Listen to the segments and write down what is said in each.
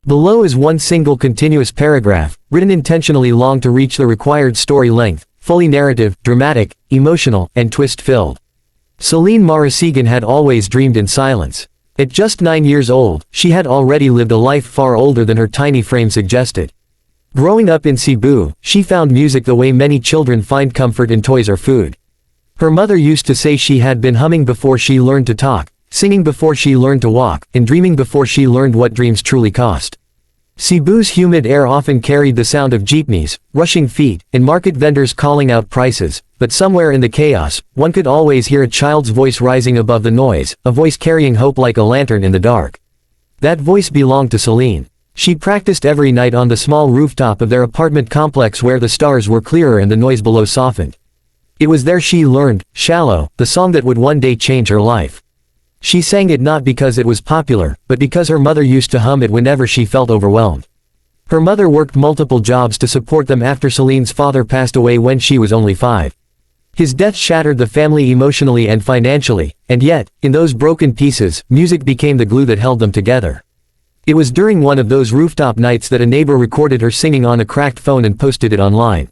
Below is one single continuous paragraph, written intentionally long to reach the required story length, fully narrative, dramatic, emotional, and twist-filled. Celine Marasigan had always dreamed in silence. At just 9 years old, she had already lived a life far older than her tiny frame suggested. Growing up in Cebu, she found music the way many children find comfort in toys or food. Her mother used to say she had been humming before she learned to talk, singing before she learned to walk, and dreaming before she learned what dreams truly cost. Cebu's humid air often carried the sound of jeepneys, rushing feet, and market vendors calling out prices, but somewhere in the chaos, one could always hear a child's voice rising above the noise, a voice carrying hope like a lantern in the dark. That voice belonged to Celine. She practiced every night on the small rooftop of their apartment complex where the stars were clearer and the noise below softened. It was there she learned, Shallow, the song that would one day change her life. She sang it not because it was popular, but because her mother used to hum it whenever she felt overwhelmed. Her mother worked multiple jobs to support them after Celine's father passed away when she was only 5. His death shattered the family emotionally and financially, and yet, in those broken pieces, music became the glue that held them together. It was during one of those rooftop nights that a neighbor recorded her singing on a cracked phone and posted it online.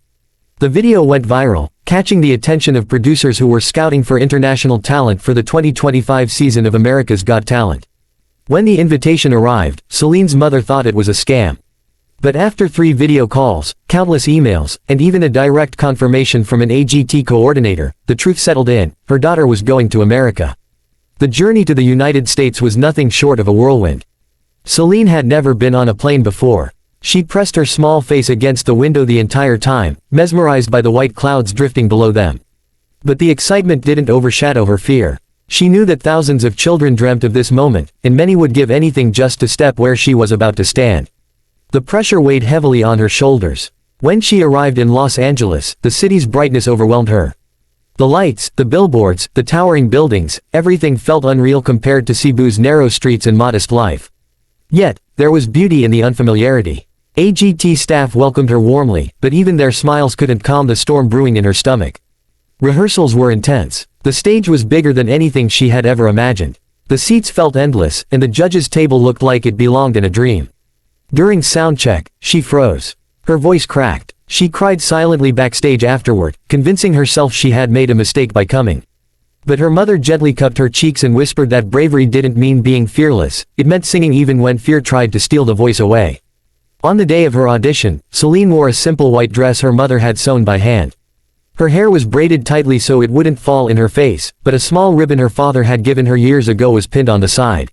The video went viral, catching the attention of producers who were scouting for international talent for the 2025 season of America's Got Talent. When the invitation arrived, Celine's mother thought it was a scam. But after 3 video calls, countless emails, and even a direct confirmation from an AGT coordinator, the truth settled in: her daughter was going to America. The journey to the United States was nothing short of a whirlwind. Celine had never been on a plane before. She pressed her small face against the window the entire time, mesmerized by the white clouds drifting below them. But the excitement didn't overshadow her fear. She knew that thousands of children dreamt of this moment, and many would give anything just to step where she was about to stand. The pressure weighed heavily on her shoulders. When she arrived in Los Angeles, the city's brightness overwhelmed her. The lights, the billboards, the towering buildings, everything felt unreal compared to Cebu's narrow streets and modest life. Yet, there was beauty in the unfamiliarity. AGT staff welcomed her warmly, but even their smiles couldn't calm the storm brewing in her stomach. Rehearsals were intense. The stage was bigger than anything she had ever imagined. The seats felt endless, and the judges' table looked like it belonged in a dream. During soundcheck, she froze. Her voice cracked. She cried silently backstage afterward, convincing herself she had made a mistake by coming. But her mother gently cupped her cheeks and whispered that bravery didn't mean being fearless, it meant singing even when fear tried to steal the voice away. On the day of her audition, Celine wore a simple white dress her mother had sewn by hand. Her hair was braided tightly so it wouldn't fall in her face, but a small ribbon her father had given her years ago was pinned on the side.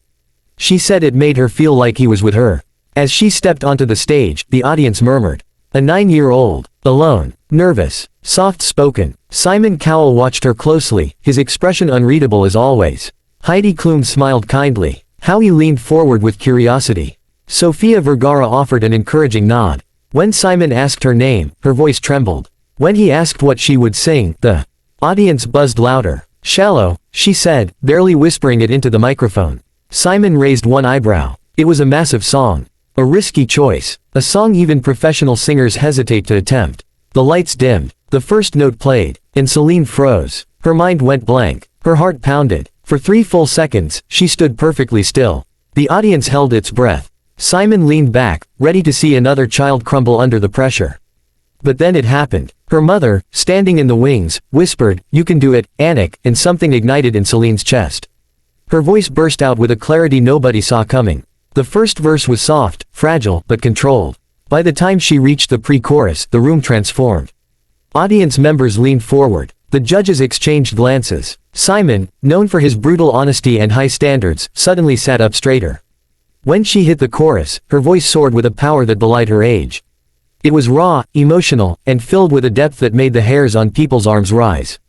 She said it made her feel like he was with her. As she stepped onto the stage, the audience murmured. A 9-year-old, alone, nervous, soft-spoken, Simon Cowell watched her closely, his expression unreadable as always. Heidi Klum smiled kindly. Howie leaned forward with curiosity. Sofia Vergara offered an encouraging nod. When Simon asked her name, her voice trembled. When he asked what she would sing, the audience buzzed louder. Shallow, she said, barely whispering it into the microphone. Simon raised one eyebrow. It was a massive song. A risky choice. A song even professional singers hesitate to attempt. The lights dimmed. The first note played, and Celine froze. Her mind went blank. Her heart pounded. For 3 full seconds, she stood perfectly still. The audience held its breath. Simon leaned back, ready to see another child crumble under the pressure. But then it happened. Her mother, standing in the wings, whispered, "You can do it, Anik," and something ignited in Celine's chest. Her voice burst out with a clarity nobody saw coming. The first verse was soft, fragile, but controlled. By the time she reached the pre-chorus, the room transformed. Audience members leaned forward. The judges exchanged glances. Simon, known for his brutal honesty and high standards, suddenly sat up straighter. When she hit the chorus, her voice soared with a power that belied her age. It was raw, emotional, and filled with a depth that made the hairs on people's arms rise.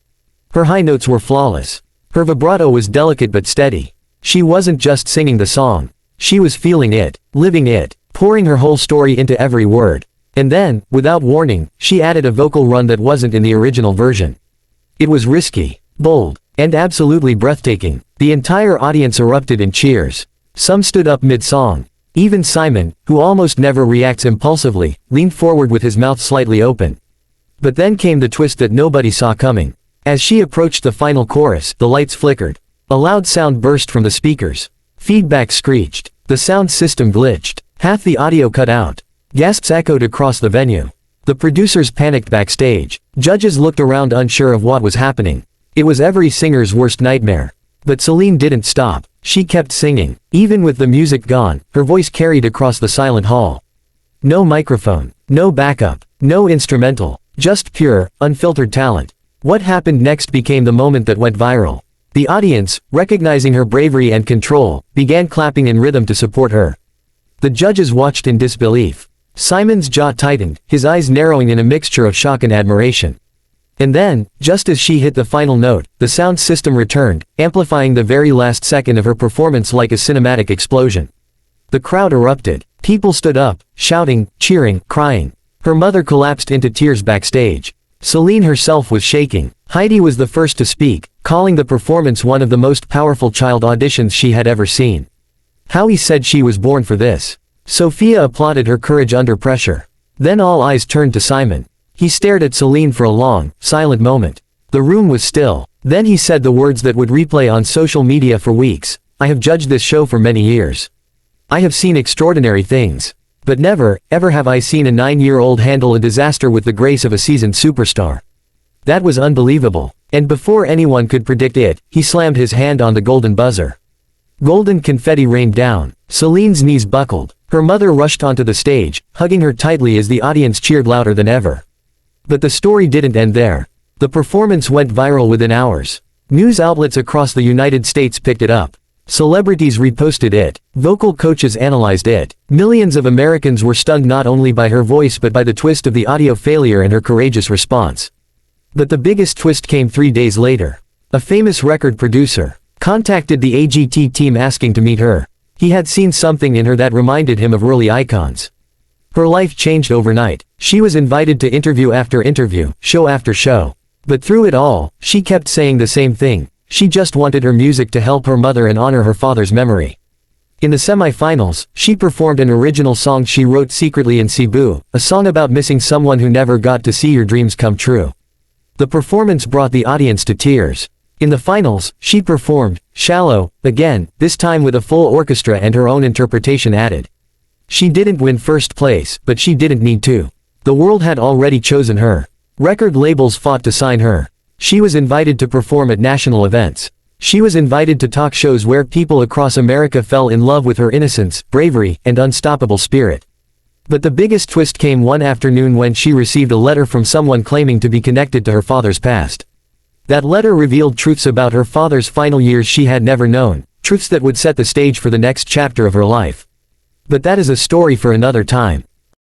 Her high notes were flawless. Her vibrato was delicate but steady. She wasn't just singing the song. She was feeling it, living it, pouring her whole story into every word. And then, without warning, she added a vocal run that wasn't in the original version. It was risky, bold, and absolutely breathtaking. The entire audience erupted in cheers. Some stood up mid-song. Even Simon, who almost never reacts impulsively, leaned forward with his mouth slightly open. But then came the twist that nobody saw coming. As she approached the final chorus, the lights flickered. A loud sound burst from the speakers. Feedback screeched. The sound system glitched. Half the audio cut out. Gasps echoed across the venue. The producers panicked backstage. Judges looked around unsure of what was happening. It was every singer's worst nightmare. But Celine didn't stop. She kept singing. Even with the music gone, her voice carried across the silent hall. No microphone. No backup. No instrumental. Just pure, unfiltered talent. What happened next became the moment that went viral. The audience, recognizing her bravery and control, began clapping in rhythm to support her. The judges watched in disbelief. Simon's jaw tightened, his eyes narrowing in a mixture of shock and admiration. And then, just as she hit the final note, the sound system returned, amplifying the very last second of her performance like a cinematic explosion. The crowd erupted. People stood up, shouting, cheering, crying. Her mother collapsed into tears backstage. Celine herself was shaking. Heidi was the first to speak, calling the performance one of the most powerful child auditions she had ever seen. Howie said she was born for this. Sophia applauded her courage under pressure. Then all eyes turned to Simon. He stared at Celine for a long, silent moment. The room was still. Then he said the words that would replay on social media for weeks. I have judged this show for many years. I have seen extraordinary things. But never, ever have I seen a 9-year-old handle a disaster with the grace of a seasoned superstar. That was unbelievable. And before anyone could predict it, he slammed his hand on the golden buzzer. Golden confetti rained down. Celine's knees buckled. Her mother rushed onto the stage, hugging her tightly as the audience cheered louder than ever. But the story didn't end there. The performance went viral within hours. News outlets across the United States picked it up. Celebrities reposted it. Vocal coaches analyzed it. Millions of Americans were stunned not only by her voice but by the twist of the audio failure and her courageous response. But the biggest twist came 3 days later. A famous record producer contacted the AGT team asking to meet her. He had seen something in her that reminded him of early icons. Her life changed overnight. She was invited to interview after interview, show after show. But through it all, she kept saying the same thing. She just wanted her music to help her mother and honor her father's memory. In the semi-finals, she performed an original song she wrote secretly in Cebu, a song about missing someone who never got to see your dreams come true. The performance brought the audience to tears. In the finals, she performed Shallow again, this time with a full orchestra and her own interpretation added. She didn't win first place, but she didn't need to. The world had already chosen her. Record labels fought to sign her. She was invited to perform at national events. She was invited to talk shows where people across America fell in love with her innocence, bravery, and unstoppable spirit. But the biggest twist came one afternoon when she received a letter from someone claiming to be connected to her father's past. That letter revealed truths about her father's final years she had never known, truths that would set the stage for the next chapter of her life. But that is a story for another time.